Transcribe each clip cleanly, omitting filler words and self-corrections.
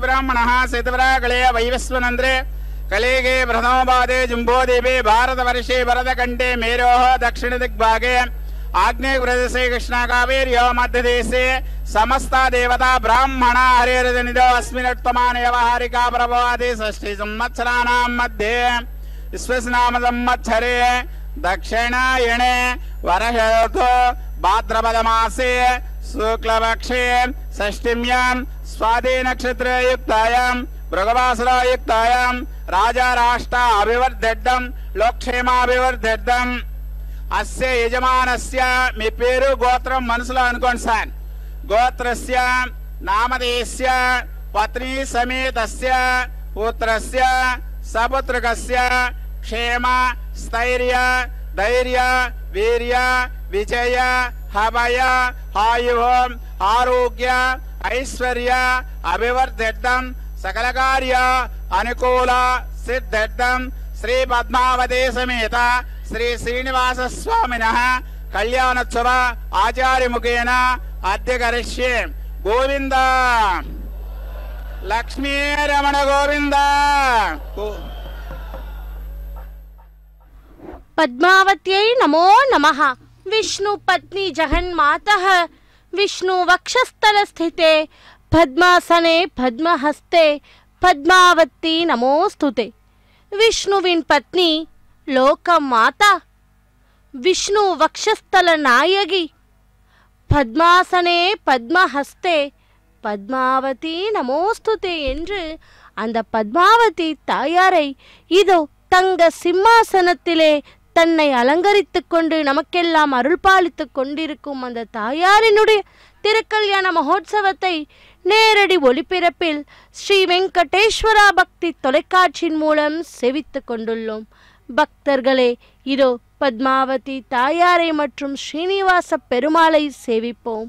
ब्राह्मणे वैवस्वनंद्रे कलेगे प्रथमपादे जुम्बोदीपे भारतवर्षे भरतकण्ठे मेरोः दक्षिण दिग्भागे आग्नेय प्रदेशे कृष्णाकावेर्यो मध्यदेशे समस्ता देवता ब्राह्मणा हरिहरनिधो अस्मिन्नुत्तमाने व्यवहारिका प्रभवादि षष्ठी संवत्सराणां मध्ये विश्वस्नाम संवत्सरे दक्षिणायणे वर्षऋतौ भाद्रपदमासे शुक्लपक्षे षष्ठीम्यां स्वाति नक्षत्रयुक्तायां भृगवासरयुक्तायां राजा राष्ट्र अभिवर्धेद्धं लोकक्षेमाभिवर्धेद्धं अस्य यजमानस्य మీ పేరు గోత్రం మనసులో అనుకోండి సార్ గోత్రస్య నామధేయస్య పత్ని సమేతస్య పుత్రస్య సపుత్రకస్య క్షేమ స్థైర్య ధైర్య వీర్య విజయ హవయ ఆయుః ఆరోగ్య ఐశ్వర్య అభివర్ధేద్ధం सकल कार्य अनुकूल सिद्धेद्धं श्री पद्मावती समेत श्री श्रीनिवास स्वामिनः कल्याणोत्सव आचार्य मुखेन अद्य करिष्ये गोविंद लक्ष्मी रमण गोविंद पद्मावत्यै नमो नमः। विष्णु पत्नी जगन्मातः विष्णु वक्षस्थल स्थिते पद्मासने पद्महस्ते पद्मावती नमोस्तुते। विष्णुविन पत्नी लोकमाता विष्णु वक्षस्थल नायकी पद्मासने पद्महस्ते पद्मावती நமோஸ்துதே என்று அந்த பத்மாவதி தாயாரை இதோ தங்க சிம்மாசனத்திலே தன்னை அலங்கரித்துக் கொண்டு நமக்கெல்லாம் அருள் பாலித்துக் கொண்டிருக்கும் அந்த தாயாரினுடைய திருக்கல்யாண மகோத்சவத்தை நேரடி ஒளிபரப்பில் ஸ்ரீ வெங்கடேஸ்வரா பக்தி தொலைக்காட்சியின் மூலம் செவித்துக் கொண்டுள்ளோம். பக்தர்களே, இதோ பத்மாவதி தாயாரை மற்றும் ஸ்ரீனிவாச பெருமாளை சேவிப்போம்.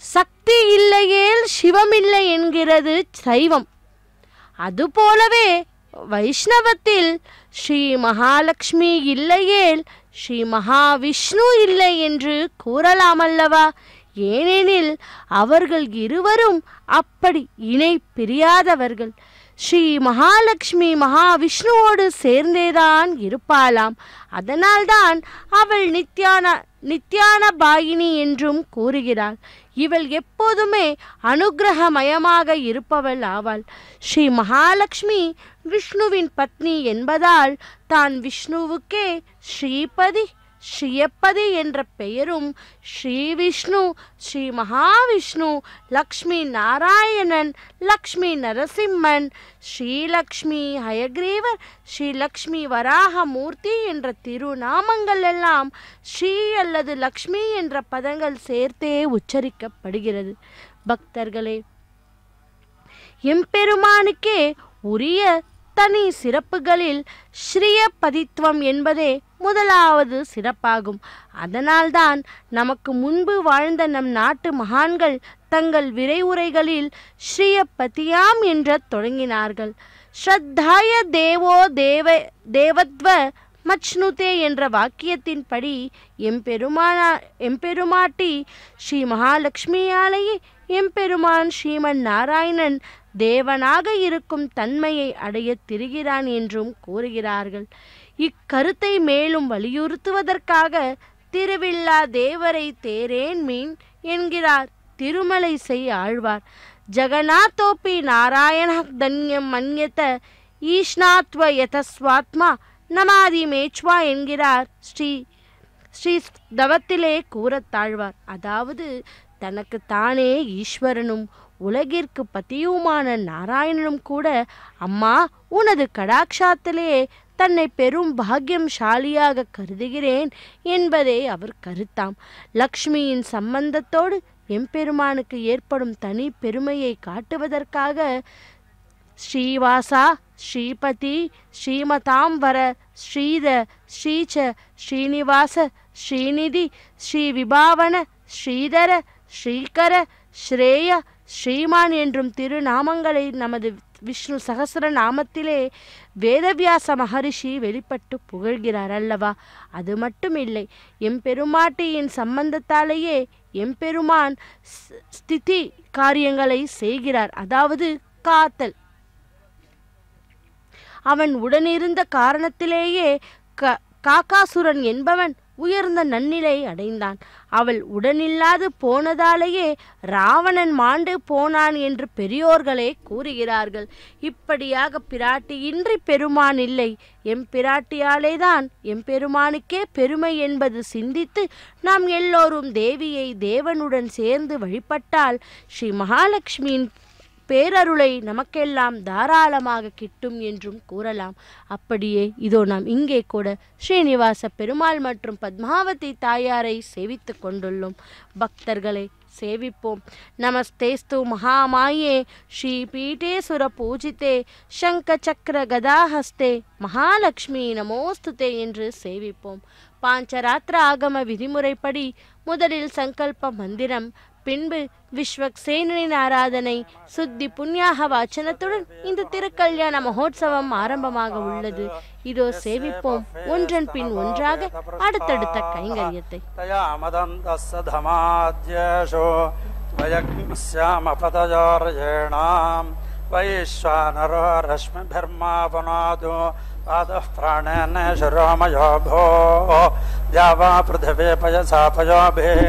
சக்தி இல்லையேல் சிவமில்லை என்கிறது சைவம். அதுபோலவே வைஷ்ணவத்தில் ஸ்ரீ மகாலட்சுமி இல்லையேல் ஸ்ரீ மகாவிஷ்ணு இல்லை என்று கூறலாமல்லவா? ஏனெனில் அவர்கள் இருவரும் அப்படி இணை பிரியாதவர்கள். ஸ்ரீ மகாலட்சுமி மகாவிஷ்ணுவோடு சேர்ந்தேதான் இருப்பாளாம். அதனால்தான் அவள் நித்யான பாயினி என்றும் கூறுகிறாள். இவள் எப்போதுமே அனுகிரகமயமாக இருப்பவள் ஆவாள். ஸ்ரீ மகாலட்சுமி விஷ்ணுவின் பத்னி என்பதால் தான் விஷ்ணுவுக்கே ஸ்ரீபதி ஸ்ரீயப்பதி என்ற பெயரும், ஸ்ரீ விஷ்ணு, ஸ்ரீ மகாவிஷ்ணு, லக்ஷ்மி நாராயணன், லக்ஷ்மி நரசிம்மன், ஸ்ரீலக்ஷ்மி ஹயக்ரீவர், ஸ்ரீலக்ஷ்மி வராகமூர்த்தி என்ற திருநாமங்கள் எல்லாம் ஸ்ரீ அல்லது லக்ஷ்மி என்ற பதங்கள் சேர்த்தே உச்சரிக்கப்படுகிறது. பக்தர்களே, எம்பெருமானுக்கே உரிய தனி சிறப்புகளில் ஸ்ரீயப்பதித்துவம் என்பதே முதலாவது சிறப்பாகும். அதனால்தான் நமக்கு முன்பு வாழ்ந்த நம் நாட்டு மகான்கள் தங்கள் விரைவுரைகளில் ஸ்ரீயப்பதியாம் என்ற தொடங்கினார்கள். ஸ்ரத்தாய தேவோ தேவத்வ மச்னுதே என்ற வாக்கியத்தின்படி எம்பெருமாட்டி ஸ்ரீ மகாலட்சுமியாலேயே எம்பெருமான் ஸ்ரீமன் நாராயணன் தேவனாக இருக்கும் தன்மையை அடைய திரிகிறான் என்றும் கூறுகிறார்கள். இக்கருத்தை மேலும் வலியுறுத்துவதற்காக திருவில்லா தேவரை தேரேன் மீன் என்கிறார் திருமலை செய் ஆழ்வார். ஜகநாதோப்பி நாராயண தன்யம் மன்யத ஈஷ்ணாத்வ யதஸ்வாத்மா நமாதி மேச்வா என்கிறார் ஸ்ரீ தவத்திலே கூறத்தாழ்வார். அதாவது தனக்கு தானே ஈஸ்வரனும் உலகிற்கு பதியுமான நாராயணனும் கூட அம்மா உனது கடாட்சாத்திலே தன்னை பெரும் பாக்கியம்சாலியாக கருதுகிறேன் என்பதே அவர் கருத்தாம். லக்ஷ்மியின் சம்பந்தத்தோடு எம்பெருமானுக்கு ஏற்படும் தனி பெருமையை காட்டுவதற்காக ஸ்ரீவாசா ஸ்ரீபதி ஸ்ரீமதாம்பர ஸ்ரீத ஸ்ரீச்ச ஸ்ரீனிவாச ஸ்ரீநிதி ஸ்ரீவிபாவன ஸ்ரீதர ஸ்ரீகர ஸ்ரேய ஸ்ரீமான் என்றும் திருநாமங்களை நமது விஷ்ணு சகஸ்ர நாமத்திலே வேதவியாச மகரிஷி வெளிப்பட்டு புகழ்கிறார் அல்லவா? அது மட்டுமில்லை, எம்பெருமாட்டியின் சம்பந்தத்தாலேயே எம்பெருமான் ஸ்திதி காரியங்களை செய்கிறார், அதாவது காத்தல். அவன் உடனிருந்த காரணத்திலேயே காக்காசுரன் என்பவன் உயர்ந்த நன்னிலை அடைந்தான். அவள் உடனில்லாது போனதாலேயே ராவணன் மாண்டு போனான் என்று பெரியோர்களே கூறுகிறார்கள். இப்படியாக பிராட்டியின்றி பெருமான் இல்லை, எம்பிராட்டியாலேதான் எம்பெருமானுக்கே பெருமை என்பது சிந்தித்து நாம் எல்லோரும் தேவியை தேவனுடன் சேர்ந்து வழிபட்டால் ஸ்ரீ மகாலட்சுமியின் பேரருளை நமக்கெல்லாம் தாராளமாக கிட்டும் என்றும் கூறலாம். அப்படியே இதோ நாம் இங்கே கூட ஸ்ரீனிவாச பெருமாள் மற்றும் பத்மாவதி தாயாரை சேவித்து கொண்டுள்ளோம். பக்தர்களை சேவிப்போம். நமஸ்தேஸ்து மகாமாயே ஸ்ரீ பீட்டேசுர பூஜிதே சங்க சக்கர கதாஹஸ்தே மகாலட்சுமி நமோஸ்துதே என்று சேவிப்போம். பாஞ்சராத்திர ஆகம விதிமுறைப்படி முதலில் சங்கல்ப மந்திரம், பின்பு விஸ்வக்சேனனின் ஆராதனை, சுத்தி புண்ணியாக வாச்சனத்துடன் இந்த திருக்கல்யாண மகோத்சவம் ஆரம்பமாக உள்ளது. இதோ சேவிப்போம் ஒன்றன் பின் ஒன்றாக அடுத்தடுத்த கைங்கரியத்தை. வைஸ்வானரோ ரஷ்மிபிர்மாவனாது பாதः प्राणेन शिरोमयो भो द्यावा पृथिवी पयसा पयोभिः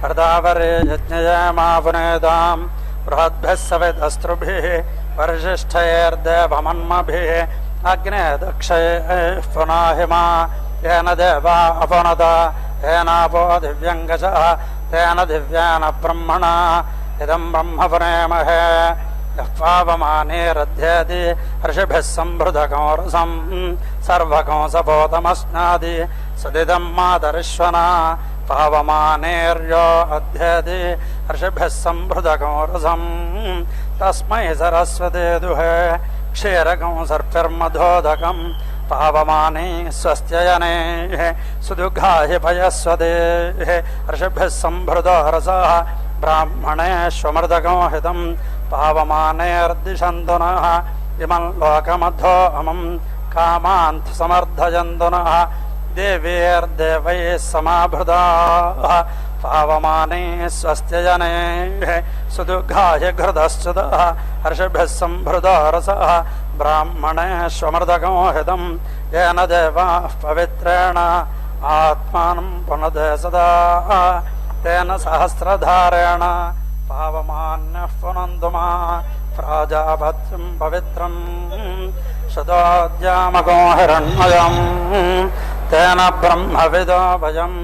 हृदावरे यज्ञयमावनेदां बृहद्भिः सवितस्त्रुभिः वरिष्ठैर्देवमन्मभिः अग्ने दक्षैः पुनाहिमा येन देवा अपनता येनापो दिव्यङ्गजः तेन दिव्येन ब्रह्मणा इदं ब्रह्मपुरेमहे यः पावमानेरध्येति ऋषिभिः सम्भृतकं रसं सर्वकं सपोतमश्नादि सदिदं मातरिश्वना पावमानेर्यो अध्येति ऋषिभिः सम्भृतकं रसं तस्मै सरस्वती दुहे क्षीरकं सर्पिर्मधोदकं पावमाने स्वस्त्ययनेः सुदुघाहि पयस्वतेः ऋषिभिः सम्भृतो रसः ब्राह्मणेष्वमृतकं हितं पावमानेर्दिशन्तु नः इमं लोकमधो अमं कामान्थ समर्थयन्तु नः देवीर्देवैः समाभृताः पावमाने स्वस्त्यजनेः सुदुघाय घृतश्च्युतः ऋषिभिः सम्भृतो रसः ब्राह्मणेष्वमृतकं हितं येन देवाः पवित्रेण आत्मानं पुनदे सदा तेन सहस्रधारेण पावमान्यः पुनन्तु मा प्राजापत्यं पवित्रं शतोद्यामको हिरण्मयं तेन ब्रह्मविदो वयं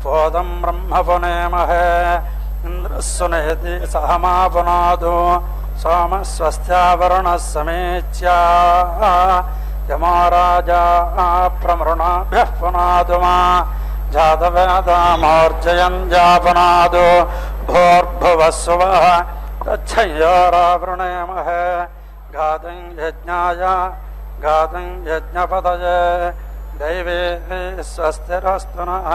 पोदं ब्रह्म पुनेमहे इन्द्रस्सुनेति सह मा पुनातु सोमस्वस्त्यावरुणः समेच्या यमो राजा प्रमृणाभ्यः पुनातु मा जातवेदामोर्जयन् जापनादो भोर्भुवस्सुवः तच्छयोरावृणेमहे गातं यज्ञाय गातं यज्ञपतये दैवी स्वस्तिरस्तु नः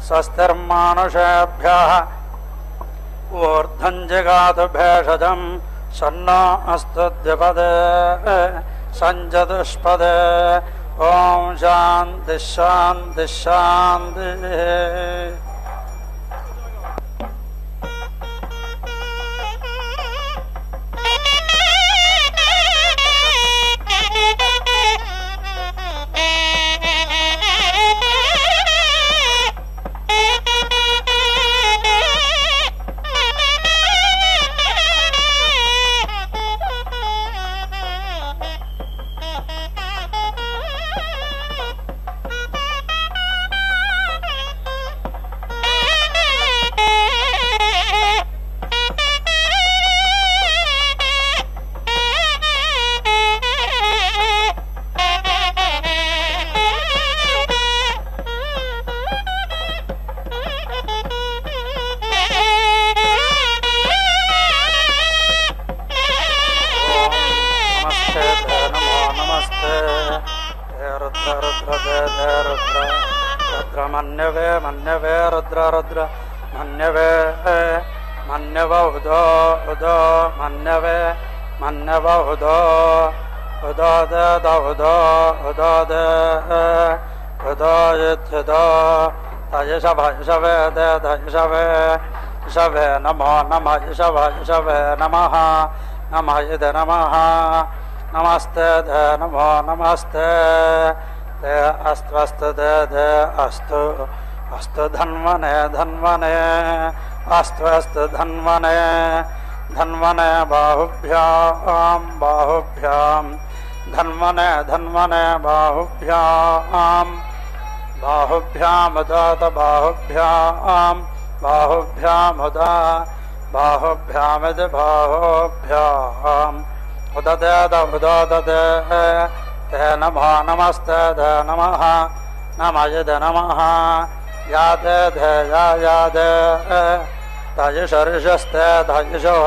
स्वस्तिर्मानुषेभ्यः ऊर्ध्वं जगातु भेषजं सन्नो अस्तु द्विपदे सञ्चतुष्पदे ॐ शान्तिः शान्तिः शान्तिः। मन्यवे मन्यवे रुद्र रुद्र मन्यवे मन्यव उदो उदो मन्यवे मन्यव उदो उदो द उदो उदो द उदो युद्धो तयशव यशवे द तयशवे यशवे नमो नमः यशव यशवे नमः नमः यद नमः नमस्ते द नमो नमस्ते दे अस्तु अस्तु दे दे अस्तु अस्तु धन्वने धन्वने अस्तु अस्तु धन्वने धन्वने बाहुभ्यां बाहुभ्यां धन्वने धन्वने बाहुभ्यां बाहुभ्यां उदात बाहुभ्यां बाहुभ्यां उदा बाहुभ्यामिद बाहुभ्याम् उददेद उदोददे ते नमो नमस्ते दे नमः नमः यद नमः यादे धे यादे तयशर्षस्ते तयशो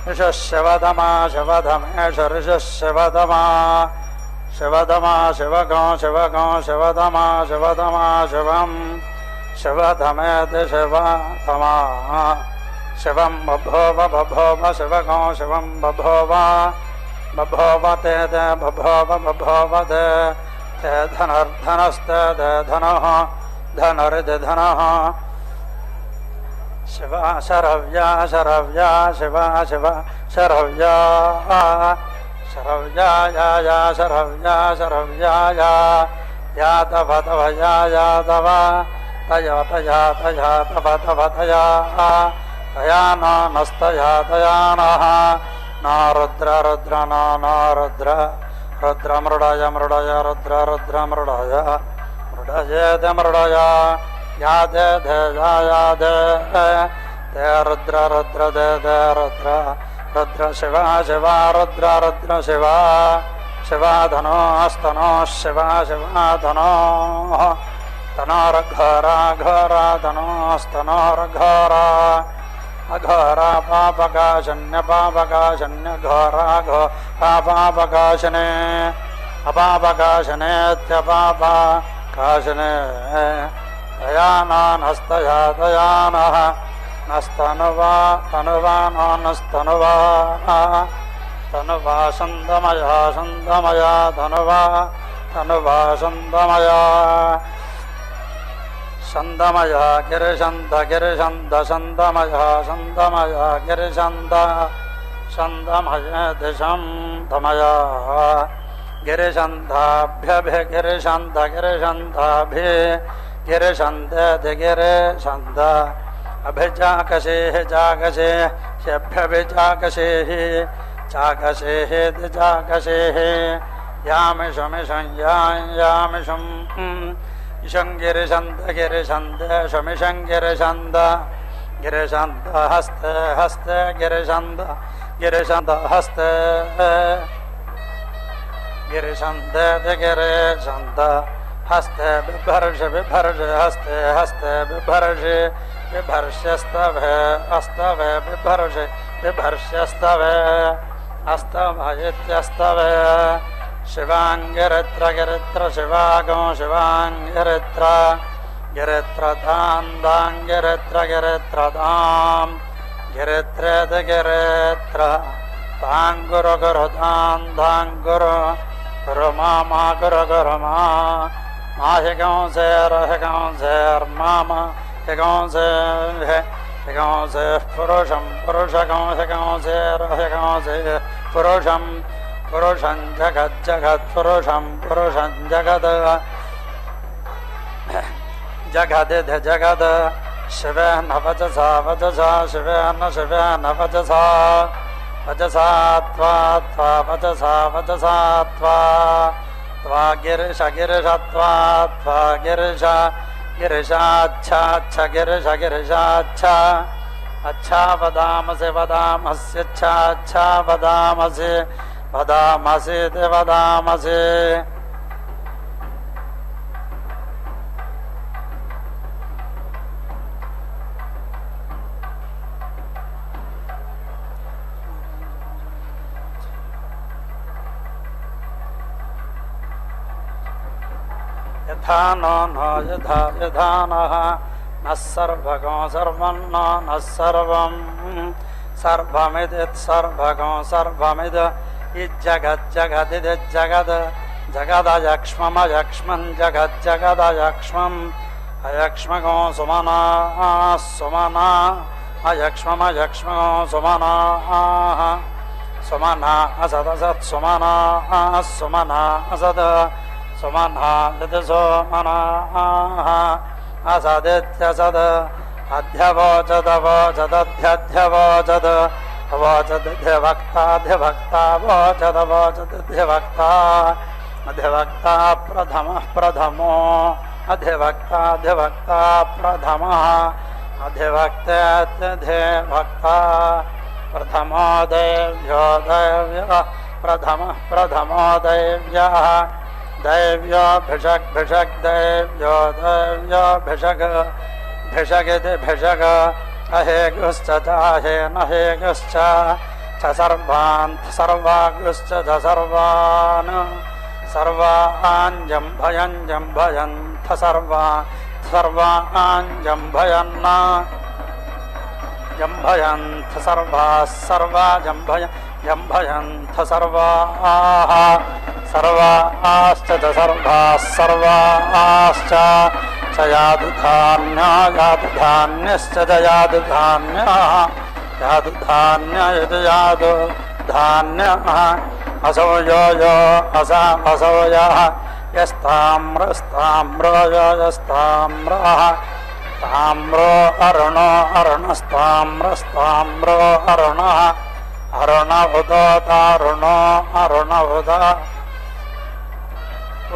यशस्यवदमा शवधमे शर्षस्यवदमा शिवदमा शिवगो शिवगो शिवदमा शिवदमा शिवं शिवधमेद शिवधमा शिवं बभोव बभोव शिवगो शिवं बभोव बभोव ते दे बभोव बभोव दे ते धनर्धनस्ते दे धनः धनरिद धनः शिवा शरव्या शरव्या शिवा शिवा शरव्या शरव्या या शरव्या शरव्या या तव तव या तव तया तया तया तव तव तया तया नस्तया तया नः न रुद्र रुद्र न रुद्र रुद्र मृडय मृडय रुद्र रुद्र मृडय मृडयेद मृडय या दे धे या दे दे रुद्र रुद्र दे दे रुद्र रुद्र शिवा शिवा रुद्र रुद्र शिवा शिवा धनो स्तनो शिवा शिवा धनो तनोर्घोरा घोरा धनो स्तनोर्घोरा अघोरा पापकाशन्य पापकाशन्य घोरा घोरा पापकाशने अपापकाशनेत्यपापकाशने तयानस्तया तयानः नस्तनुवा तनुवा नस्तनुवा तनुवा सन्दमया सन्दमया तनुवा तनुवा सन्दमया सन्दमया गिरिशन्द गिरिशन्द सन्दमया सन्दमया गिरिशन्द सन्दमय दिशं धमया गिरिशन्दाभ्यभि गिरिशन्द गिरिशन्दाभि गिरिशन्द गिरिशन्द अभिजाकशेः जागशेः ह्यभ्यभिजाकशेः चाकशेः दिजाकशेः यामिषमिषं यामिषं इषं गिरिशन्द गिरिशन्द शमिषं गिरिशन्द गिरिशन्द हस्ते हस्ते गिरिशन्द गिरिशन्द हस्ते गिरिशन्द गिरिशन्द हस्ते बिभर्ष बिभर्ष हस्ते हस्ते बिभर्ष बिभर्ष्यस्तवे अस्तवे बिभर्ष बिभर्ष्यस्तवे अस्तव इत्यस्तवे शिवाङ्गिरित्र गिरित्र शिवागो शिवाङ्गिरित्र गिरित्रदाङ्गिरित्र गिरित्रदां गिरित्रेद गिरित्र ताङ्गुरु गुरु दाङ्गुरु गुरु मा गुरु गुरु मा हिगंसेर्मामा हिगंसे पुरुषं पुरुषगंसे पुरुषं पुरुषं जगज्जगत्पुरुषं पुरुषं जगद जगदिध जगद शिवेन वचसा वचसा शिवेन शिवेन वचसा वचसा त्वा वचसा वचसा त्वा गिरिश गिरिश त्वा गिरिश गिरिशाच्छा गिरिश गिरिशाच्छा अच्छा वदामसि वदामस्यच्छा वदामसि वदामसि वदामसि यथा नो यथा यथा नः न सर्वगो सर्वं न सर्वं सर्वमिदित् सर्वगो सर्वमिद इज्जगज्जगदिद् जगद् जगदयक्ष्ममयक्ष्मं जगज्जगदयक्ष्मम् अयक्ष्मगो सुमना सुमना अयक्ष्ममयक्ष्मो सुमनाः सुमना असदसत् सुमना सुमना असद सुमना सोमनाः असदित्यसद अध्यवोचदवोचदध्यध्यवोचद अवोचदध्यभक्ताध्यभक्ता वोचदवोचदध्यभक्ता अध्यभक्ता प्रथमः प्रथमो अधिभक्ताध्यभक्ता प्रथमः अधिभक्तेत्यधिभक्ता प्रथमो देव्यो देव्यः प्रथमः प्रथमो देव्यः दैव्यो भिषक् भिषक् दैव्यो दैव्यो भिषक् भिषगिति भिषक् अहेगुश्च चाहेन हेगुश्च च सर्वान् सर्वागुश्च च सर्वान् सर्वान् जम्भयन् सर्वान् जम्भयन् जम्भयन्थ सर्वाः सर्वा जम्भयन्थ सर्वाः सर्वाश्च च सर्वाः सर्वाश्च च यादुधान्या यादुधान्यश्च च यादुधान्यः यादुधान्य इति यादुधान्यः असौ यो यो असौ यः यस्ताम्रस्ताम्रो यो यस्ताम्रः ताम्रो अरुणो अरुणस्ताम्रस्ताम्रो अरुणः अरुण उदोतारुणो अरुण उद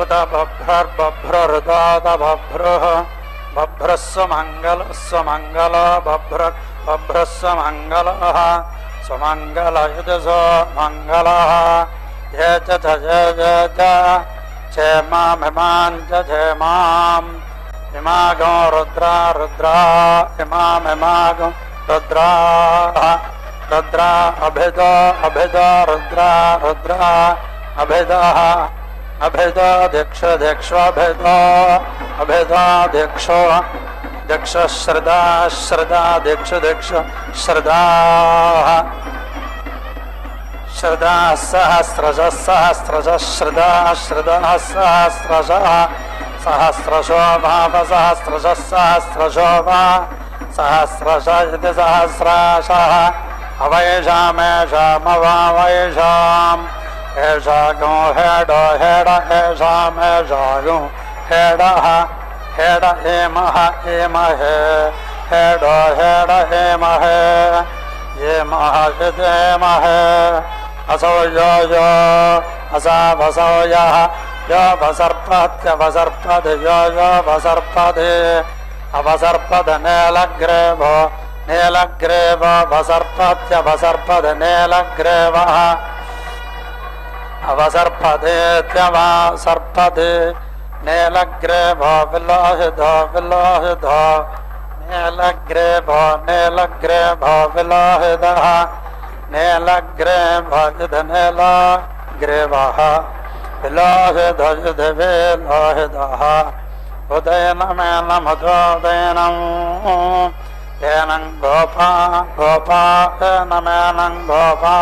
उद बभ्रर्बभ्ररुदोत बभ्रुः बभ्रस्व मङ्गलस्वमङ्गलो बभ्रस्व मङ्गलः स्वमङ्गल इति स्वमङ्गलः ये च क्षेमामिमान् च क्षेमाम् इमागो रुद्रा रुद्रा इमामिमागो रुद्राः रुद्रा अभिदो अभिदो रुद्रा रुद्रा अभिदः अभिदो दिक्षु दिक्षु अभिदो अभिदो दिक्षु दिक्षु श्रदा श्रदा दिक्षु दिक्षु श्रदाः श्रदा सहस्रशः सहस्रशः श्रदा श्रदा सहस्रशः सहस्रशो भाव सहस्रशः सहस्रशो वा सहस्रश इति सहस्राशः अवैषामेषामवावैषाम् एषा गो हेडो हेड एषामेषा गो हेडः हेड एमः एमहे हेडो हेड एमहे एमः इदेमहे असौ यो यो असावसौ यः यो वसर्पत्यवसर्पति यो यो वसर्पति अवसर्पद नेलग्रेवो नेलग्रेवो वसर्पत्यवसर्पद नेलग्रेवः अवसर्पदेत्यवसर्पति नेलग्रेवो विलोहितो विलोहितो नेलग्रेवो नेलग्रेवो विलोहितः नेलग्रेवो इति नेलग्रेवः विलोहितयुधिविलोहितः उदयनमेनमुदोदयनम् एनं गोपा गोपा एनमेनं गोपा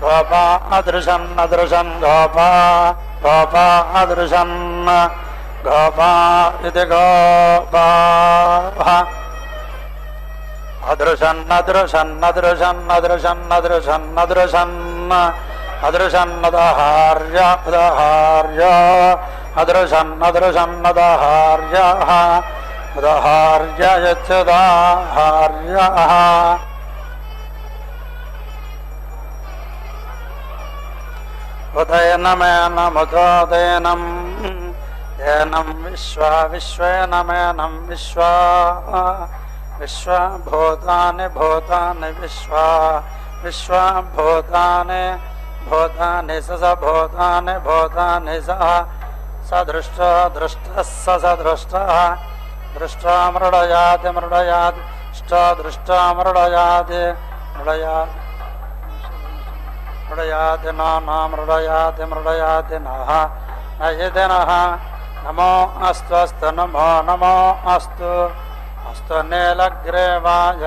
गोपा अदृशन् अदृशन् गोपा गोपा अदृशन् गोपा इति गोपाः अदृशन् अदृशन् अदृशन् अदृशन् अदृशन् अदृशन् अदृशन् उदाहार्य उदाहार्य अदृशन् अदृशन् उदाहार्यः उदाहार्य यच्युदाहार्यः उदयनमेनमुदोदयनम् एनं विश्वा विश्वेनमेनं विश्वा विश्वभूतानि भूतानि विश्वा विश्वभूतानि भूतानि सभूतानि भूतानि सदृष्टो दृष्टः सदृष्टः दृष्टा मृडयाति मृडयाति दृष्टा मृडयाति मृडयाति मृडयाति न मृडयाति मृडयाति नः नयति नः नमो अस्तु अस्तु नमो नमो अस्तु अस्तु नीलग्रीवाय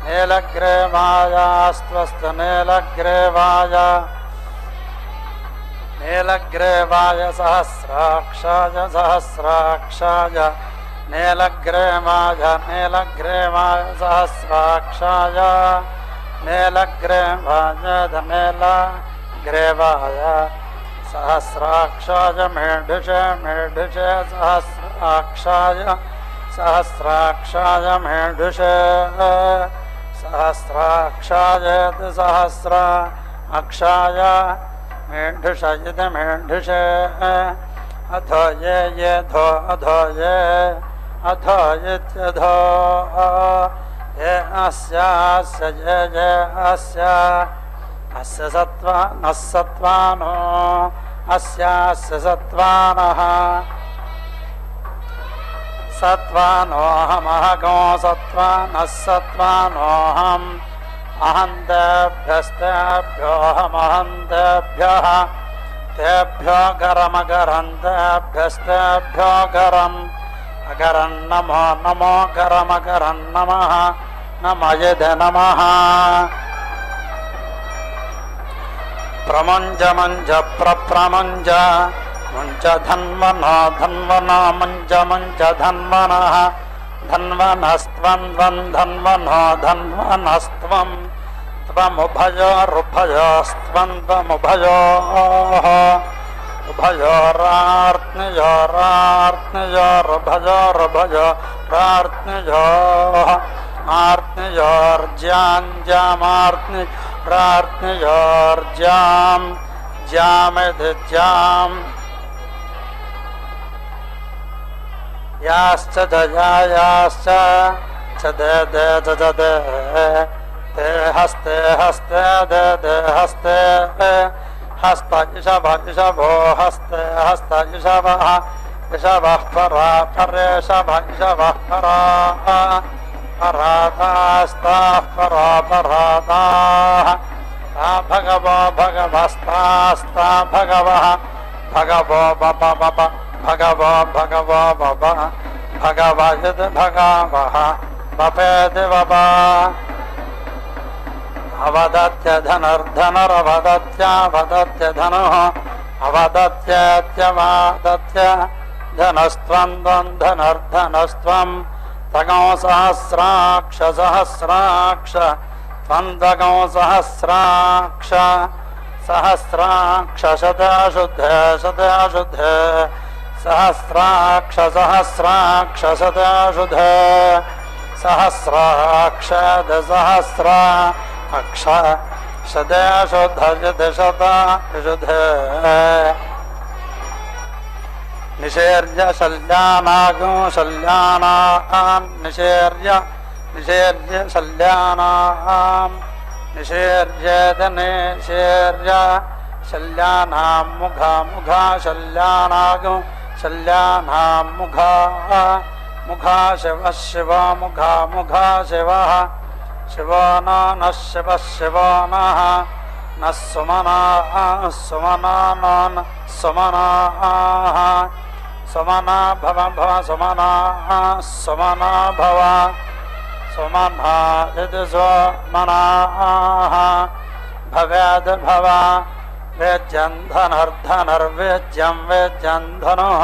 नीलग्रीवाय अस्तु अस्तु नीलग्रीवाय नीलग्रीवाय सहस्राक्षाय सहस्राक्षाय नीलग्रीवाय नीलग्रीवाय सहस्राक्षाय नीलग्रीवाय नीलग्रीवाय सहस्राक्षाय मेढुषे मेढुषे सहस्राक्षाय सहस्राक्षाय मेढुषे सहस्राक्षाय सहस्राक्षाय मेढुष इति मेढुषे अधो ये धो अधो ये अधो इत्यधो ये अस्य ये अस्य अस्य सत्वा नः सत्वानो अस्यास्य सत्वानः सत्वानोऽहमहगो सत्वानः सत्वानोऽहम् अहन्तेभ्यस्तेभ्योऽहमहं तेभ्यः तेभ्यो गरमगरन्तेभ्यस्तेभ्यो गरम् अगरन् नमो नमो गरमगरन् नमः नमयिते नमः प्रमुञ्ज मञ्ज प्रप्रमुञ्ज मुञ्ज धन्वनो धन्वनो मुञ्ज मुञ्ज धन्वनः धन्वनस्त्वन्द्वन् धन्वनो धन्वनस्त्वम् त्वमुभयोरुभयोस्त्वन्द्वमुभयोः उभयोरार्त्नियोरार्त्नियोरुभयोरुभयोरार्त्नियोः आर्त्नियोर्ज्याञ्जामार्त्नियोर्ज्याम् ज्यामिति ज्याम् याश्च जयाश्च च दे ते हस्ते हस्ते दे हस्ते हस्त इषभ इषभो हस्ते हस्त इषभः इषभः परा परेषभ इषभः परा परातास्ताः परा पराताः ता भगवो भगवस्तास्ता भगवः भगवो बप बप भगवो भगवो बप भगव यद् भगवः बपेति बप अवदत्य धनुर्धनुरवदत्यावदत्य धनुः अवदत्यत्यवादत्य धनुस्त्वन्द्वम् धनुर्धनुस्त्वम् तगौ सहस्राक्ष सहस्राक्ष त्वन्दगौ सहस्राक्ष सहस्राक्ष शतशुद्धे शतशुद्धे सहस्राक्ष सहस्राक्ष शतशुद्धे सहस्राक्ष सहस्रा अक्ष शतशुद्धे शतशुद्धे निषेर्य शल्यानागो शल्यानाम् निषेर्य निषेर्य शल्यानाम् निषेर्येत निषेर्य शल्यानाम् मुखा मुखा शल्यानागो शल्यानाम् मुखा मुखा शिवः शिव मुखा मुखा शिवः शिवो नः शिवः शिवो नः न सुमना सुमना न सुमना सुमना भव भव सुमना सुमना भव सुमना यदि सुमना भवेद् भव वेद्यं धनुर्धनुर्वेद्यं वेद्यं धनुः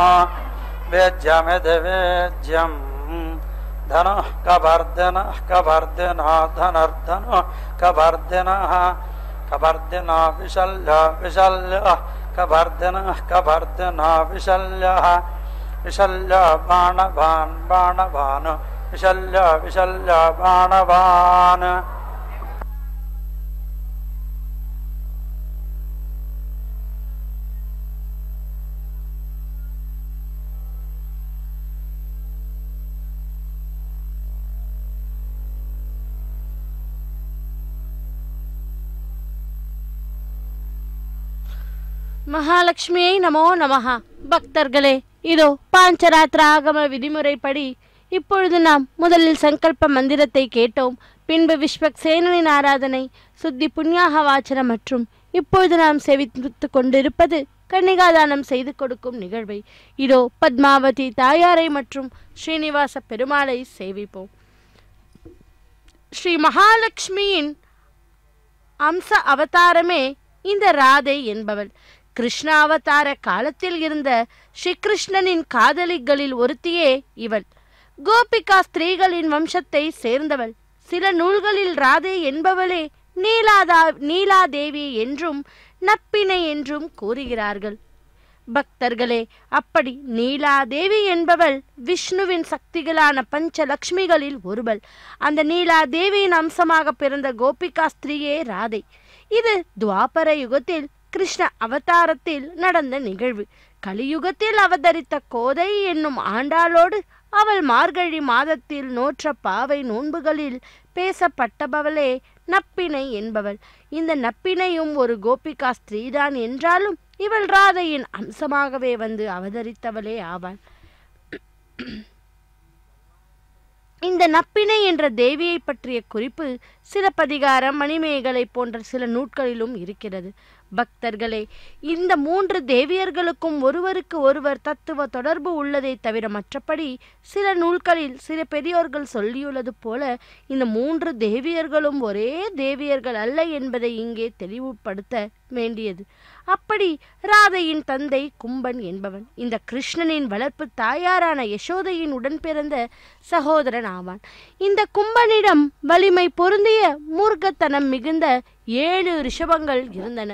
वेद्यमिति वेद्यं धनुः कवर्दिनः कवर्दिनो धनुर्धनुः कवर्दिनः कवर्दिनो विशल्यो विशल्यः कवर्दिनः कवर्दिनो विशल्यः विशल्यो बाणवान् बाणवान् विशल्यो विशल्यो बाणवान् மகாலட்சுமியை நமோ நமஹ. பக்தர்களே, இதோ பாஞ்சராத்திர ஆகம விதிமுறைப்படி இப்பொழுது நாம் முதலில் சங்கல்ப மந்திரத்தை கேட்டோம். பின்பு விஸ்வக்சேனனின் ஆராதனை, சுத்தி புண்ணியாக வாச்சனம் மற்றும் இப்பொழுது நாம் சேவித்து கொண்டிருப்பது கன்னிகாதானம் செய்து கொடுக்கும் நிகழ்வை. இதோ பத்மாவதி தாயாரை மற்றும் ஸ்ரீனிவாச பெருமாளை சேவிப்போம். ஸ்ரீ மகாலட்சுமியின் அம்ச அவதாரமே இந்த ராதை என்பவள். கிருஷ்ண அவதார காலத்தில் இருந்த ஸ்ரீகிருஷ்ணனின் காதலிகளில் ஒருத்தியே இவள். கோபிகா ஸ்திரீகளின் வம்சத்தை சேர்ந்தவள். சில நூல்களில் ராதை என்பவளே நீலாதேவி என்றும் நப்பினை என்றும் கூறுகிறார்கள். பக்தர்களே, அப்படி நீலாதேவி என்பவள் விஷ்ணுவின் சக்திகளான பஞ்சலக்ஷ்மிகளில் ஒருவள். அந்த நீலாதேவியின் அம்சமாக பிறந்த கோபிகா ஸ்திரீயே ராதை. இது துவாபர யுகத்தில் கிருஷ்ண அவதாரத்தில் நடந்த நிகழ்வு. கலியுகத்தில் அவதரித்த கோதை என்னும் ஆண்டாளோடு அவள் மார்கழி மாதத்தில் நோற்ற பாவை நோன்புகளில் பேசப்பட்டபவளே நப்பினை என்பவள். இந்த நப்பினையும் ஒரு கோபிகா ஸ்திரீதான் என்றாலும் இவள் ராதையின் அம்சமாகவே வந்து அவதரித்தவளே ஆவாள். இந்த நப்பினை என்ற தேவியை பற்றிய குறிப்பு சிலப்பதிகாரம், மணிமேகலை போன்ற சில நூட்களிலும் இருக்கிறது. பக்தர்களே, இந்த 3 தேவியர்களுக்கும் ஒருவருக்கு ஒருவர் தத்துவ தொடர்பு உள்ளதை தவிர மற்றபடி சில நூல்களில் சில பெரியோர்கள் சொல்லியுள்ளது போல இந்த 3 தேவியர்களும் ஒரே தேவியர்கள் அல்ல என்பதை இங்கே தெளிவுபடுத்த வேண்டியது. அப்படி ராதையின் தந்தை கும்பன் என்பவன் இந்த கிருஷ்ணனின் வளர்ப்பு தாயாரான யசோதையின் உடன் பிறந்த சகோதரன் ஆவான். இந்த கும்பனிடம் வலிமை பொருந்திய மூர்க்கத்தனம் மிகுந்த 7 ரிஷபங்கள் இருந்தன.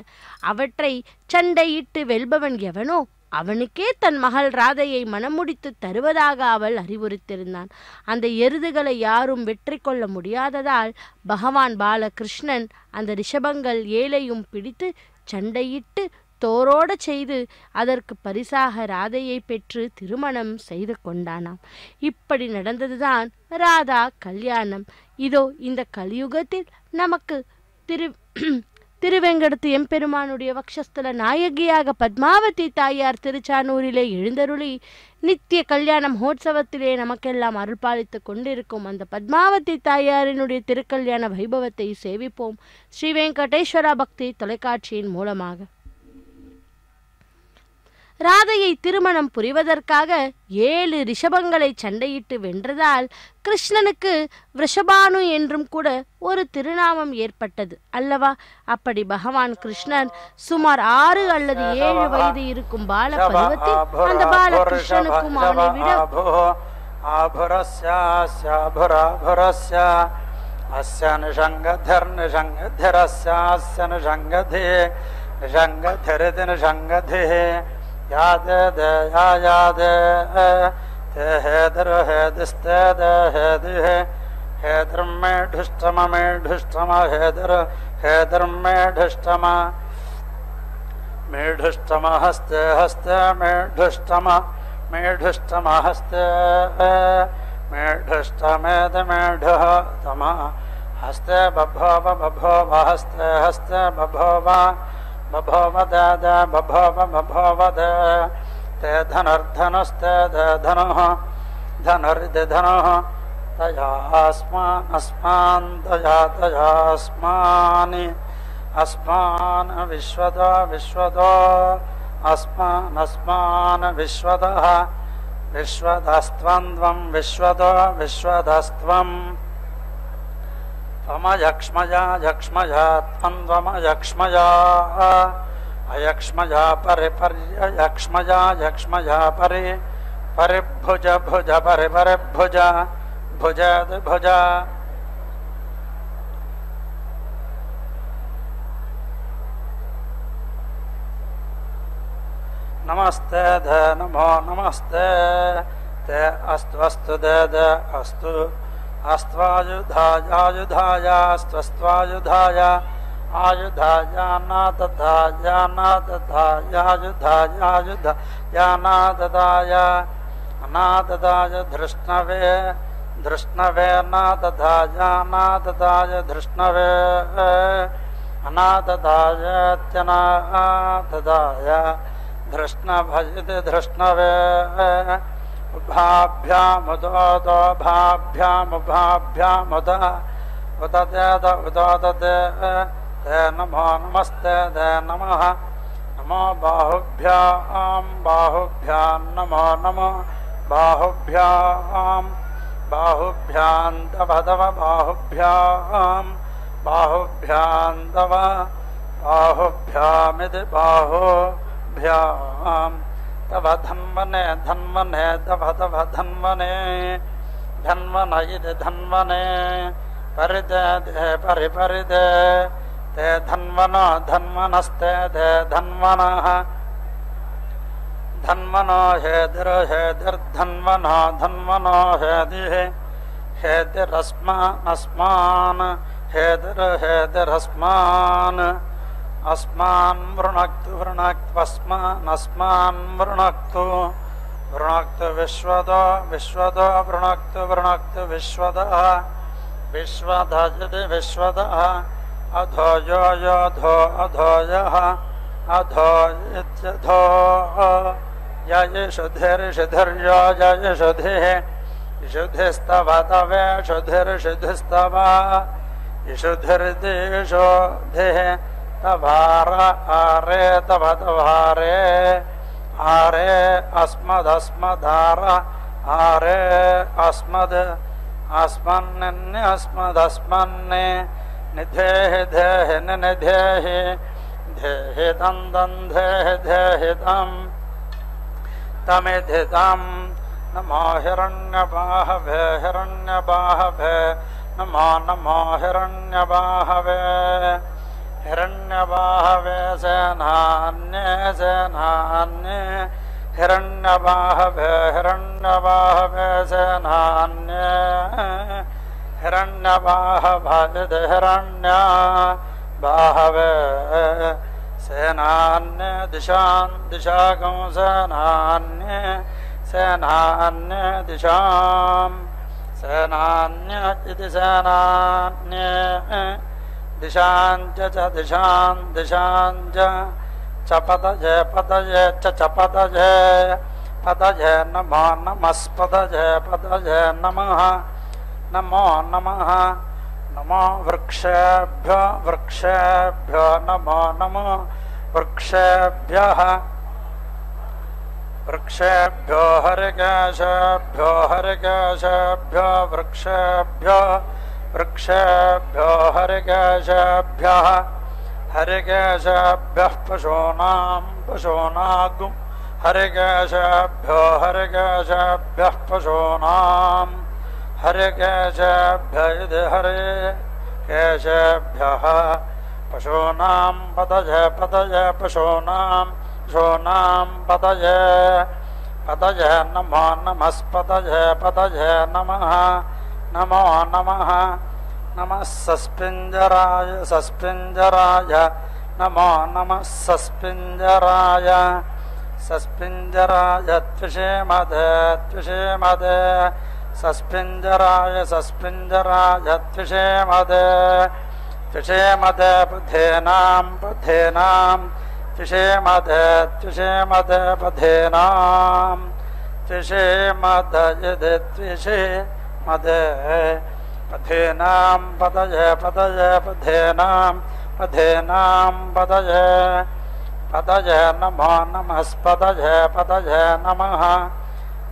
அவற்றை சண்டையிட்டு வெல்பவன் எவனோ அவனுக்கே தன் மகள் ராதையை மனமுடித்து தருவதாக அவள் அறிவுறுத்திருந்தான். அந்த எருதுகளை யாரும் வெற்றி கொள்ள முடியாததால் பகவான் பாலகிருஷ்ணன் அந்த ரிஷபங்கள் 7ஐயும் பிடித்து சண்டையிட்டு தோரோட செய்து அதற்கு பரிசாக ராதையை பெற்று திருமணம் செய்து கொண்டானாம். இப்படி நடந்ததுதான் ராதா கல்யாணம். இதோ இந்த கலியுகத்தில் நமக்கு திருவெங்கடத்து எம்பெருமானுடைய வக்ஷஸ்தல நாயகியாக பத்மாவதி தாயார் திருச்சானூரிலே எழுந்தருளி நித்திய கல்யாண மகோத்சவத்திலே நமக்கெல்லாம் அருள்பாலித்து கொண்டிருக்கும் அந்த பத்மாவதி தாயாரினுடைய திருக்கல்யாண வைபவத்தை சேவிப்போம் ஸ்ரீ வெங்கடேஸ்வரா பக்தி தொலைக்காட்சியின் மூலமாக. ராதையை திருமணம் புரிவதற்காக 7 ரிஷபங்களை சண்டையிட்டு வென்றதால் கிருஷ்ணனுக்கு ரிஷபானு என்றும் கூட ஒரு திருநாமம் ஏற்பட்டது அல்லவா? அப்படி பகவான் கிருஷ்ணன் சுமார் 6 அல்லது 7 வயது இருக்கும் பால பருவத்தில் அந்த பாலகிருஷ்ணனுக்கும் அவனை விட यादे दे या यादे ते हेदर हेदिस्ते दे हेदि हेदर में ढुष्टम हेदर हेदर में ढुष्टम हस्ते हस्ते में ढुष्टम हस्ते में ढुष्टमेद में ढुतम हस्ते बभोव हस्ते हस्ते बभोव बभोव द बभोव द ते धनुर्धनुस्ते धनुः धनुर्दे धनुः तया अस्मान् तयास्मानि अस्मान् विश्वतो विश्वतो अस्मान् विश्वतः विश्वतस्त्वं त्वं विश्वतो विश्वतस्त्वं त्वमयक्ष्मजा यक्ष्मजा त्वं त्वमयक्ष्मजा अयक्ष्मजा परिपर्ययक्ष्मजा यक्ष्मजा परिभुज भुज परिभुज भुजद भुज नमस्ते दे नमो नमस्ते ते अस्तु अस्तु दे दे अस्तु अस्त्वायुधाय अस्त्वस्त्वायुधाय आयुधाय नादधाय अनादधाय धृष्णवे धृष्णवे नादधाय धृष्णवे अनादधाय त्यनादधाय धृष्णभजित धृष्णवे भाभ्यामुदोदो भाभ्यामुद उददेद उदोददे ते नमो नमस्ते ते नमः नमो बाहुभ्यां बाहुभ्यां नमो नमो बाहुभ्यां बाहुभ्यां तव तव बाहुभ्यां बाहुभ्यां तव बाहुभ्यामिति बाहुभ्यां तव धन्वने धन्वने तव तव धन्वने धन्वन इति धन्वने परिदे दे परिपरिदे ते धन्वनो धन्वनस्ते ते धन्वनः धन्वनो हेदिर्धन्वनो धन्वनो हेदिः हेदिरस्मान् हेदिरस्मान् अस्मान् वृणक्तु वृणक्त्वस्मान् वृणक्तु वृणक्तु विश्वतो विश्वतो वृणक्तु विश्वतः विश्वधजति विश्वतः अधो यो योधो अधो यः अधो इत्यधो ययिषुधिर्षुधिर्यो ययिषुधिः इषुधिस्तव तवे शुधिर्षुधिस्तव इषुधिर्दिषुधिः तवार आरे तव तवारे आरे अस्मदस्मदार आरे अस्मद् अस्मन्नस्मदस्मन्ने निधेः धेः निधेः धेः दन्दं धेः धेहितं तमिधितं नमो हिरण्यबाहवे हिरण्यबाहवे नमो नमो हिरण्यबाहवे हिरण्यबाहवे सेनान्ये सेनान्ये हिरण्यबाहवे हिरण्यबाहवे सेनान्ये हिरण्यबाहभजिद हिरण्यबाहवे सेनान्ये दिशां दिशागं सेनान्ये सेनान्ये दिशां सेनान्ये इति सेनान्ये दिशांच च दिशां च पतजे पतजे च पतजे पतजे नमो नमस्पतजे पतजे नमः नमो नमः नमो वृक्षेभ्यो वृक्षेभ्यो नमो नमो वृक्षेभ्यः वृक्षेभ्यो हरिकेशेभ्यो हरिकेशेभ्यो वृक्षेभ्यो वृक्षेभ्यो हरिकेशेभ्यः हरिकेशेभ्यः पशूनां पशूनागुं हरिकेशेभ्यो हरिकेशेभ्यः पशूनां हरिकेशेभ्य इति हरिकेशेभ्यः पशूनां पतजे पतजे पशूनां पशूनां पतजे पतजे नमो नमस्पतजे पतजे नमः नमो नमः नमः सस्पिञ्जराय सस्पिञ्जराय नमो नमः सस्पिञ्जराय सस्पिञ्जराय त्विषेमदे त्विषेमदे सस्पिञ्जराय सस्पिञ्जराय त्विषेमदे त्विषेमदे पथेनां पथेनां त्विषेमदे त्विषेमदे पथेनां त्विषेमदे यदि त्विषेमदे पथेनां पतये पतये पथेनां अधेनां पतये पतये नमो नमस्पतये पतये नमः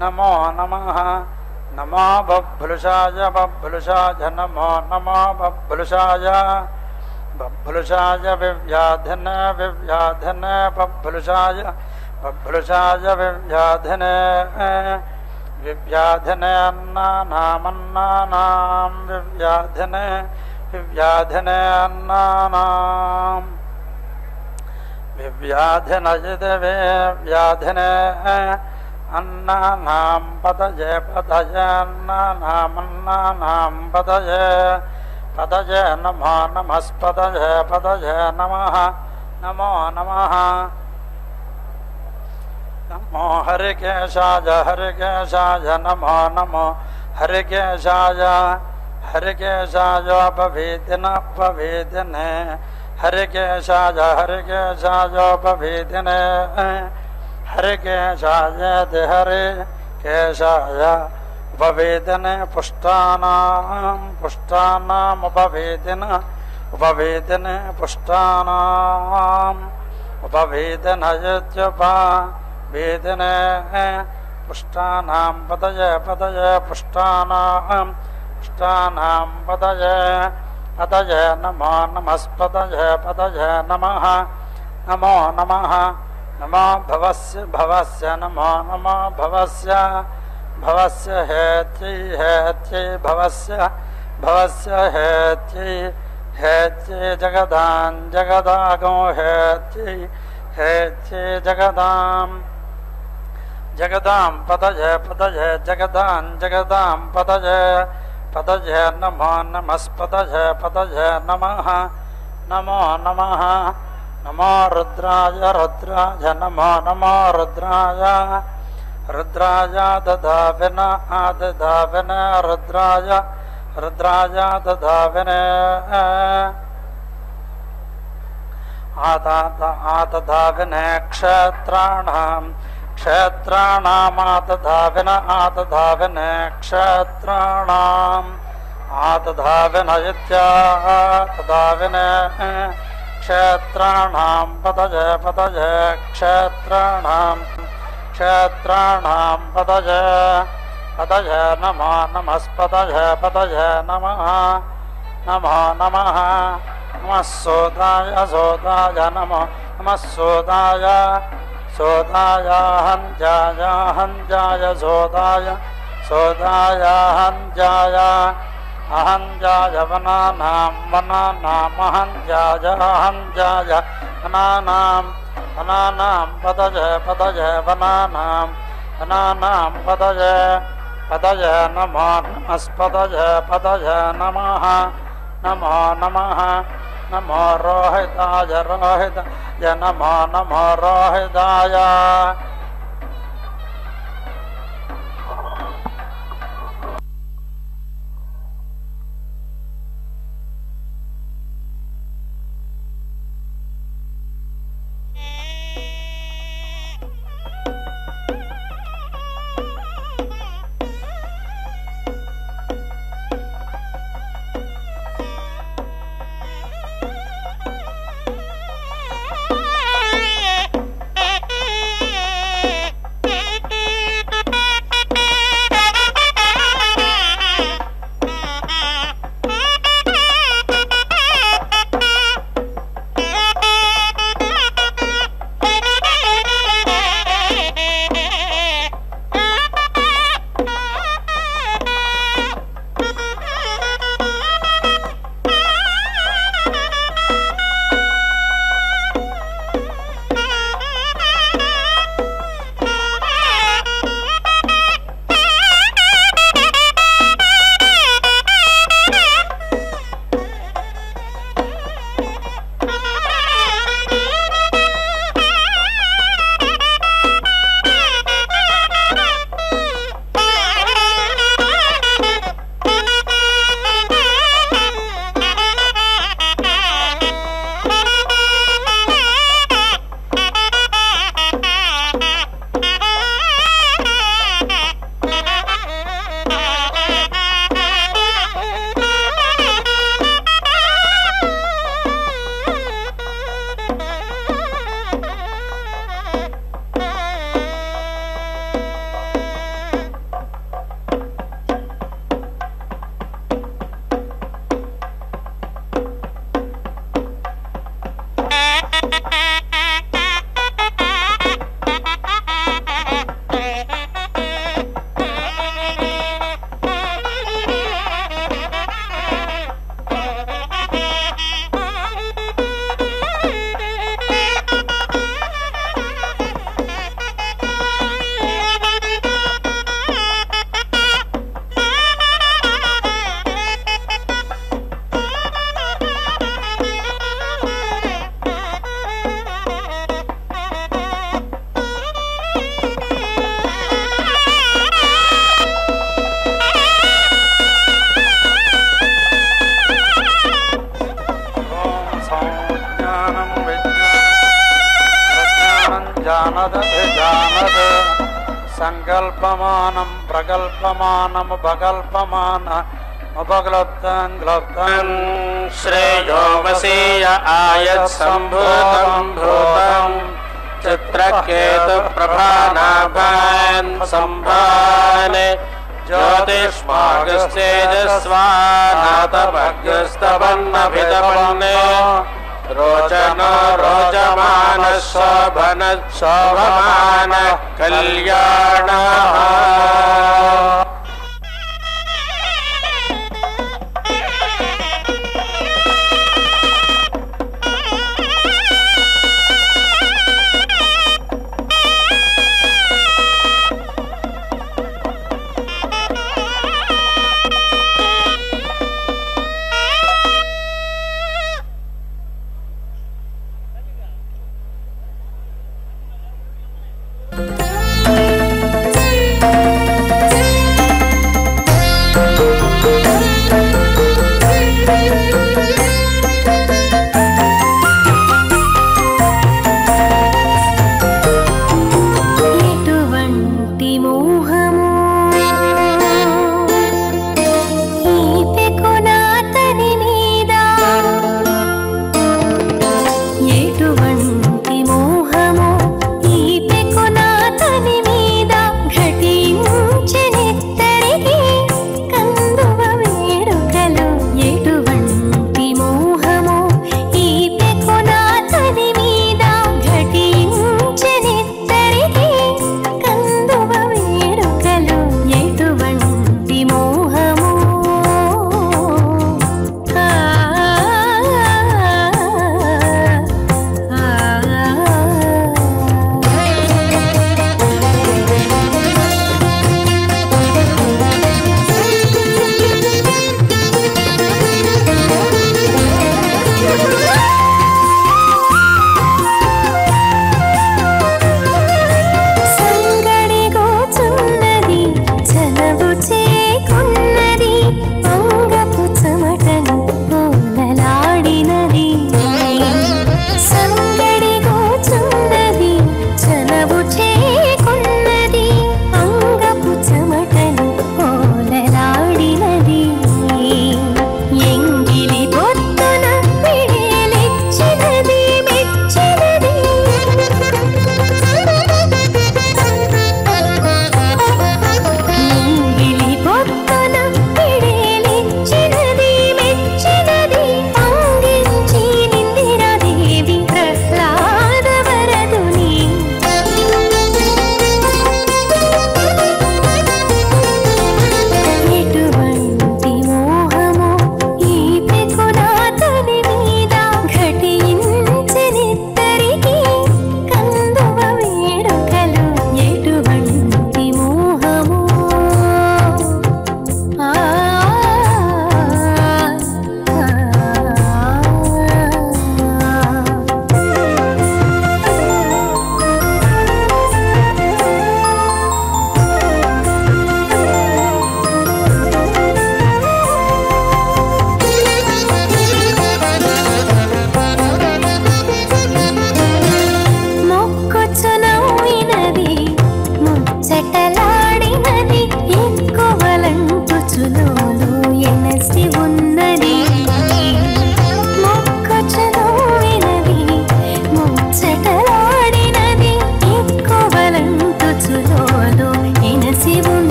नमो नमः नमो बभ्रुषाय नमो नमो बभ्रुषाय विव्याधने बभ्रुषाय विव्याधने विव्याधने अन्नानां विव्याधने अन्नानां विव्याधनजितवे व्याधने अन्नानां पतये अन्नानां पतये नमो नमस्पतये पतये नमः नमो नमः नमो हरिकेशाय नमो नमो हरिकेशाय पवेदिने हरिकेशाय हरिकेशाय हरिकेशाय उपवेदने पुष्टानाम् उपवेदने पुष्टानाम् उपवेदनयत्युपवेदने पुष्टानां पतये पुष्टानां पतये नमो नमस्पतये पतये नमः नमो नमः नमो भवस्य नमो भवस्य हेत्यै भवस्य हेत्यै जगदागो हेत्यै जगदां पतये जगदां पतये नमो नमस्पतये पतये नमः नमो नमः नमो रुद्राय नमो रुद्राय दधाविन रुद्राय दधाविने आदधाविने क्षेत्राणामादधाविने क्षेत्राणाम् आदधाविन इत्यादधाविने क्षेत्राणां पतये क्षेत्राणां पतये नमो नमस्पतये पतये नमः नमो नमः नमः सोदाय नमो नमः सोदाय हञ्जाय सोदाय हञ्जाय वनानां हञ्जाय वनानां पतये वनानां पतये नमो नमस्पतये पतये नमः नमो नमः नमो रोहिताय नमो रोहिताय సంకల్పమానం ప్రకల్పమానముపకల్పమాన ఉపక్లుప్తం క్లుప్తం శ్రేయో వసీయ ఆయత్ సంభూతం భూతం చిత్రకేతు ప్రభానాభాన్ సంభానే జ్యోతిష్మాగస్తేజస్వానాతభగ్స్తవన్నభితపన్నే రోచనో రోచమాన శోభన శోభమాన కళ్యాణ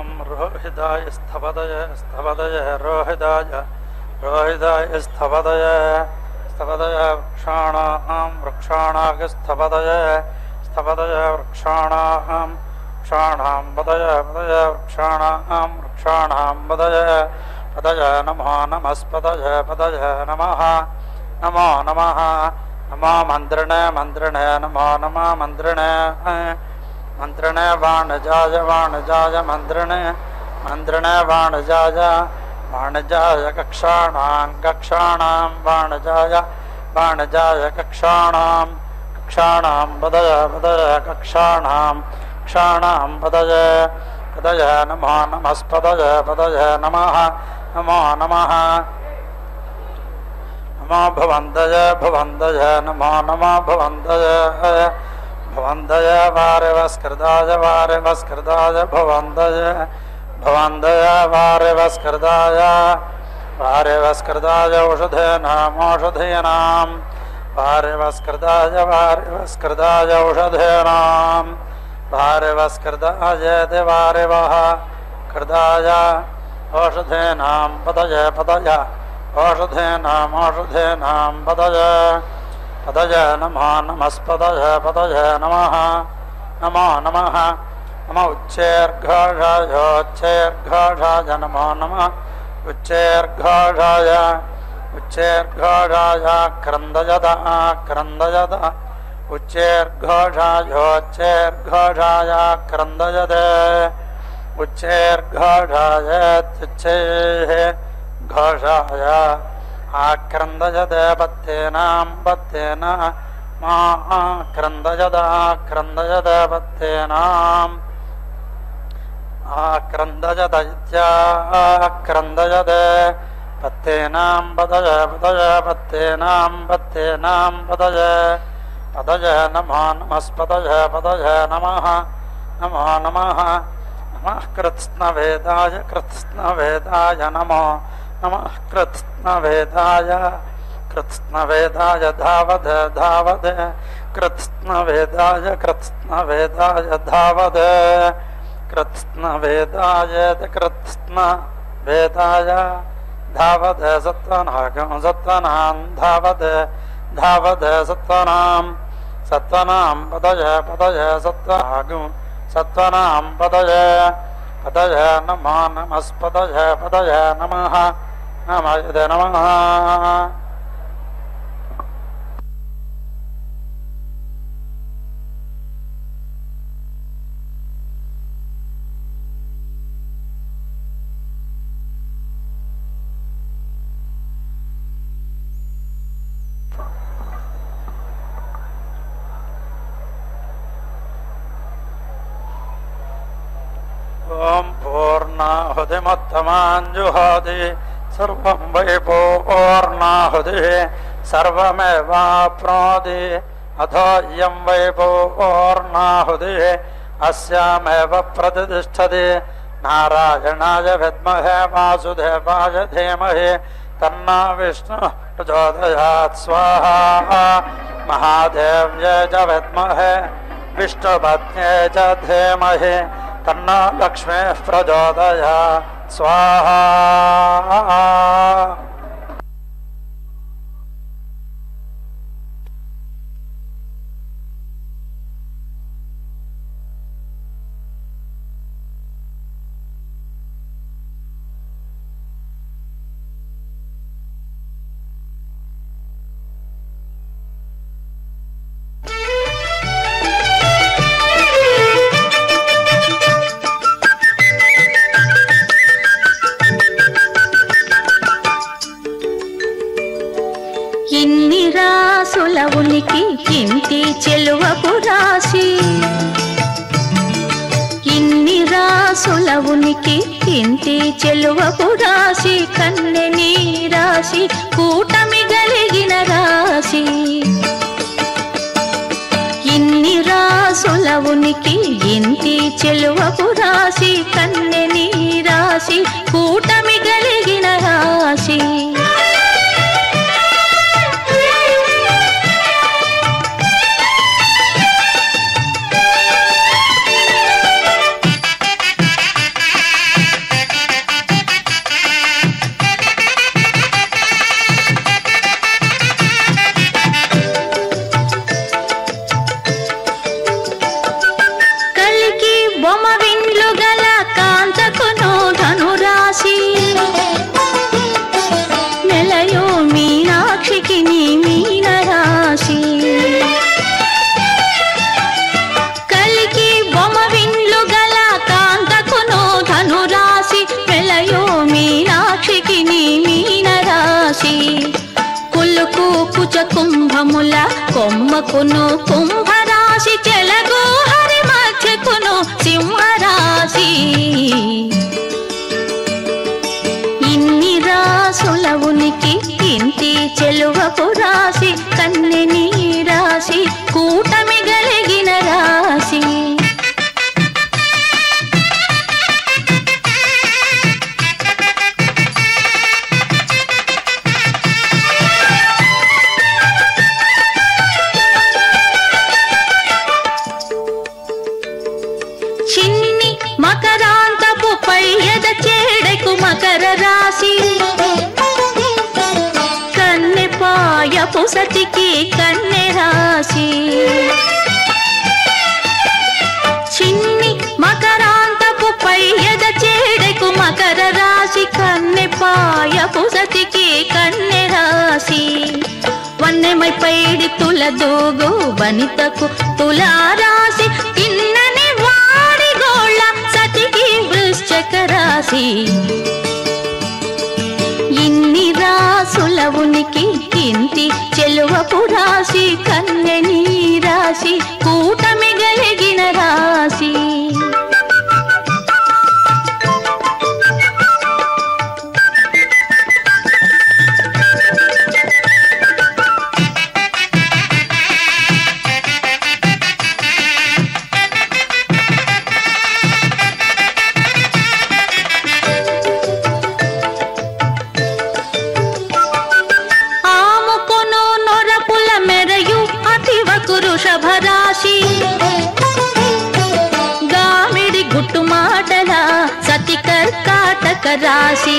ॐ रोहिताय स्थपदय स्थपदय रोहिताय रोहिताय स्थपदय स्थपदय वृक्षाणां वृक्षाणाग स्थपदय स्थपदय वृक्षाणां वृक्षाणां पदय पदय वृक्षाणां वृक्षाणां पदय पदय नमो नमस्पदय पदय नमः नमो नमः नमो मन्त्रिणे मन्त्रिणे नमो नमः मन्त्रिणे मन्त्रिणे वाणजाय वाणजाय मन्त्रिणे मन्त्रिणे वाणजाय वाणजाय कक्षाणां कक्षाणां वाणजाय वाणजाय कक्षाणां कक्षाणां पदय पदय कक्षाणां कक्षाणां पदय पदय नमो नमस्पदय पदय नमः नमो नमः नमो भवन्तय भवन्तय नमो नमो भवन्तय भवन्तय वारिवस्कृताय वारिवस्कृताय भवन्तय भवन्तय वारिवस्कृताय वारिवस्कृताय औषधीनाम् औषधीनां वारिवस्कृताय वारिवस्कृताय औषधीनां वारिवस्कृताय वारिवः कृताय औषधीनां पदय पदय औषधीनाम् औषधीनां पदय पदय नमो नमस्पदय पदय नमः नमो नमः नमो उच्चैर्घोषाय उच्चैर्घोषाय नमो नमः उच्चैर्घोषाय उच्चैर्घोषाय क्रन्दयद क्रन्दयद उच्चैर्घोषाय उच्चैर्घोषाय क्रन्दयद उच्चैर्घोषाय तुच्छैः घोषाय आक्रन्दयद पत्येनां पत्येन मा आक्रन्दयद आक्रन्दयद पत्येनाम् आक्रन्दयद इत्याक्रन्दयद पत्येनां पदय पदय पत्येनां पत्येनां पदय पदय नमो नमस्पदय पदय नमः नमो नमः नमः कृत्स्नवेदाय कृत्स्नवेदाय नमो नमः कृत्स्नवेदाय कृत्स्नवेदाय धावद धावद कृत्स्नवेदाय कृत्स्नवेदाय धावद कृत्स्नवेदाय कृत्स्नवेदाय धावद सत्वनागं सत्वनां धावद धावद सत्वनां सत्वनां पदय पदय सत्वनागं सत्वनां पदय पदय नमो नमस्पदय पदय नमः नमः नमः ॐ पूर्णाहुतिमुत्तमाञ्जुहोति सर्वं वै पूर्णाहुतिः सर्वमेवाप्नोति अथो इयं वै पूर्णाहुतिः अस्यामेव प्रतिष्ठति नारायणाय विद्महे वासुदेवाय धीमहि तन्नो विष्णुः प्रचोदयात् स्वाहा महादेव्यै च विद्महे विष्णुपत्न्यै च धीमहि तन्नो लक्ष्मीः प्रचोदयात् स्वाहा ఉనికి ఇంటి చెలువపు రాశి ఇన్ని రాసుల ఉనికి ఇంటి చెలువపు రాశి కన్నెని రాశి కూటమి గలిగిన రాశి ఇన్ని రాసుల ఉనికి ఇంటి చెలువపు రాశి కన్నెని రాశి కూటమి గలిగిన రాశి కుంభకును కుంభరాశి చెలగు హరి మధ్యకును సింహరాశి ఇన్ని రాసుల ఉనికి ఇంటి చెలువపు రాశి కన్నె నీ రాశి కూటమి గలిగిన రాశి చిన్ని మకరాంతపు పై ఎద చేడకు మకర రాశి కన్నె పాయపు సతికి కన్నె రాశి చిన్ని మకరాంతపు పై ఎద చేడకు మకర రాశి కన్నె పాయపు సతికి కన్నె రాశి వన్నెమై పైడి తుల దూగు వనితకు తులారాశి కిన్నని వాడి గోళ్ళ సతికి వృశ్చిక రాశి ఇన్ని రాసుల ఉనికి ఇంటి చెలువపు రాశి కన్నె నీ రాశి కూటమి గలిగిన రాశి వృషభరాశి గామిడి గుట్టు మాటల సతి కర్కాటక రాశి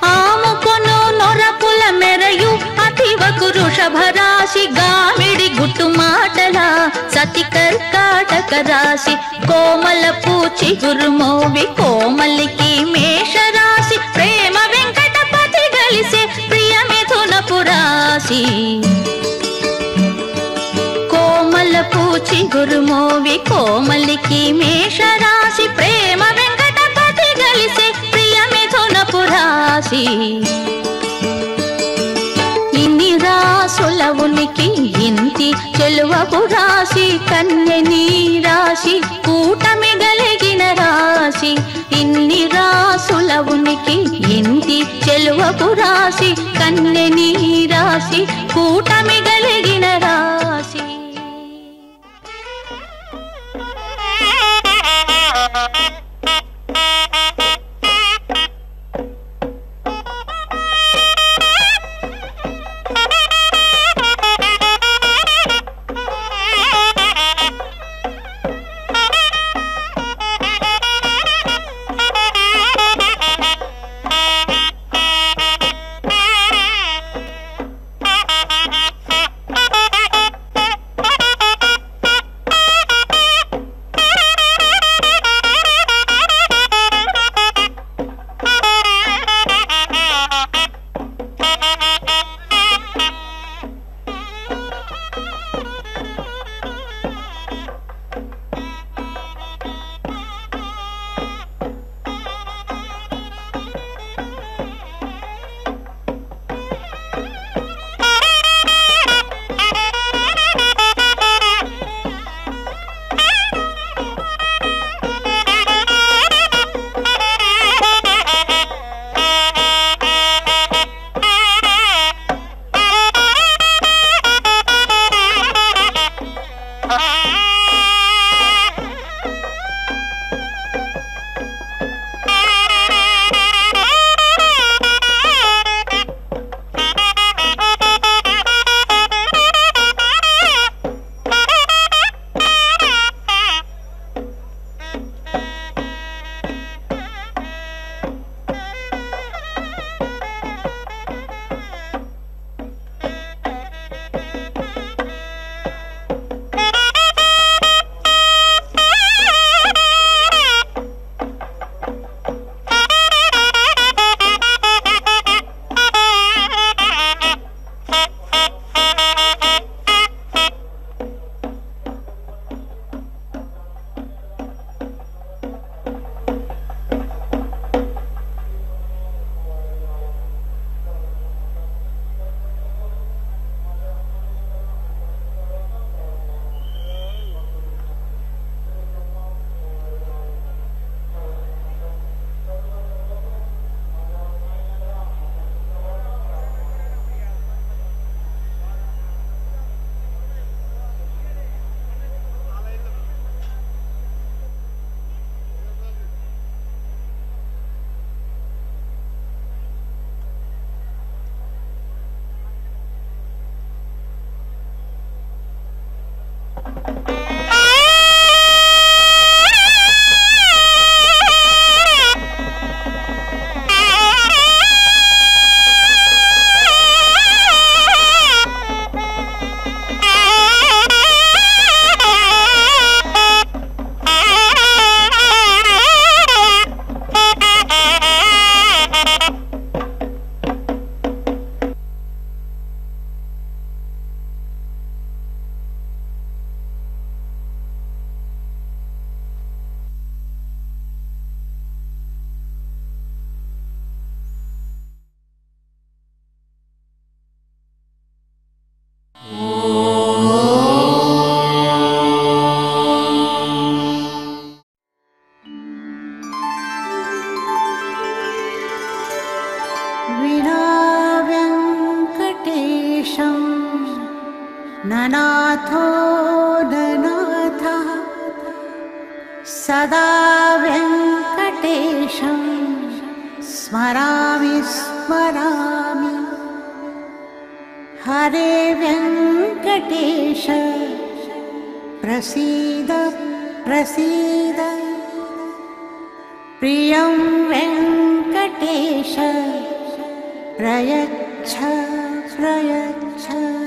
ఆముకొను నొరపుల మెరయు అతివకు వృషభరాశి గామిడి గుట్టు మాటల సతి కర్కాటక రాశి కోమల పూచి గురుమోవి కోమలికి మేషరాశి ప్రేమ వెంకటపతి గలిసే ప్రియ మిథునపు రాశి పూచి గురుమోవి కోమలికి మేషరాశి ప్రేమ వెంకటపతి గలిసే ప్రియ మిథునపు రాశి ఇన్ని రాసుల ఉనికి ఇంటి చెలువపు రాశి కన్నె నీ రాశి కూటమి గలిగిన రాశి ఇన్ని రాసుల ఉనికి ఇంటి చెలువపు రాశి కన్నె నీ రాశి కూటమి గలిగిన రాశి वेङ्कटेशं ननाथो ननाथः सदा वेङ्कटेशं स्मरामि स्मरामि। हरे वेङ्कटेश प्रसीद प्रसीद। प्रियं वेङ्कटेश प्रयच्छ प्रयच्छ।